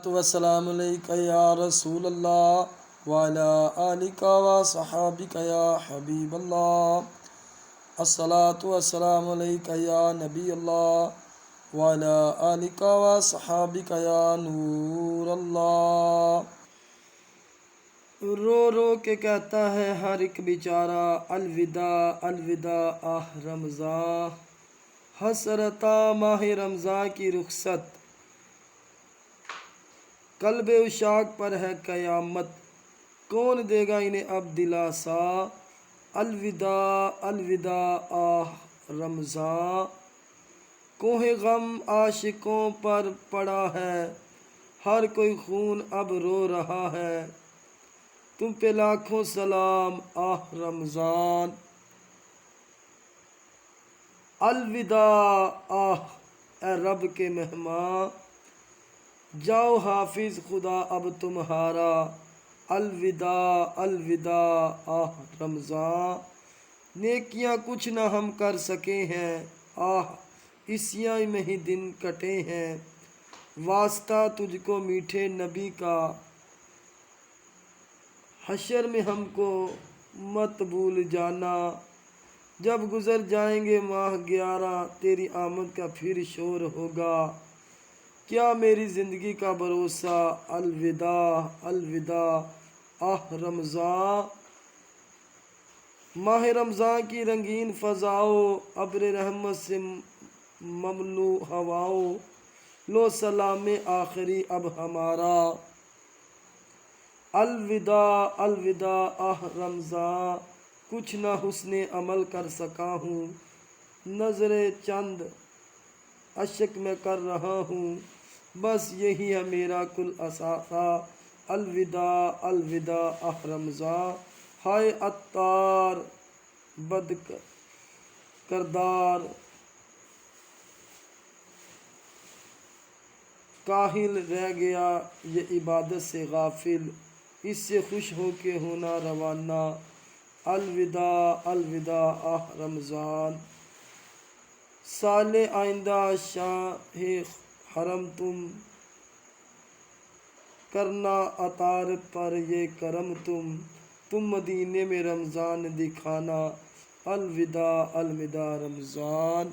والسلام علیک یا رسول اللہ وعلی آلک و صحابک یا حبیب اللہ، الصلاۃ والسلام علیک یا نبی اللہ وعلی آلک و صحابک یا نور اللہ۔ رو رو کے کہتا ہے ہر ایک بیچارہ، الوداع الوداع آہ رمضاں، حسرتا ماہ رمضاں کی رخصت، قلب عشاق پر ہے قیامت، کون دے گا انہیں اب دلاسا، الوداع الوداع آہ رمضاں، کوہ غم عاشقوں پر پڑا ہے، ہر کوئی خون اب رو رہا ہے، تم پہ لاکھوں سلام آہ رمضان، الوداع آہ اے رب کے مہمان، جاؤ حافظ خدا اب تمہارا، الوداع الوداع آہ رمضان، نیکیاں کچھ نہ ہم کر سکے ہیں، آہ عیسیاں میں ہی دن کٹے ہیں، واسطہ تجھ کو میٹھے نبی کا، حشر میں ہم کو مت بھول جانا، جب گزر جائیں گے ماہ 11 تیری آمد کا پھر شور ہوگا، کیا میری زندگی کا بھروسہ، الوداع الوداع آہ رمضان، ماہ رمضان کی رنگین فضاؤں، ابر رحمت سے مملو ہواؤں، لو سلام آخری اب ہمارا، الوداع الوداع آہ رمضان، کچھ نہ حسن عمل کر سکا ہوں، نظر چند اشک میں کر رہا ہوں، بس یہی ہے میرا کل اثاثہ، الوداع الوداع آہ رمضان، ہائے عطار بد کردار، کاہل رہ گیا یہ عبادت سے غافل، اس سے خوش ہو کے ہونا روانہ، الوداع الوداع آہ رمضان، سال آئندہ شاہ حرم تم، کرنا عطار پر یہ کرم تم مدینے میں رمضان دکھانا، الوداع الوداع رمضان۔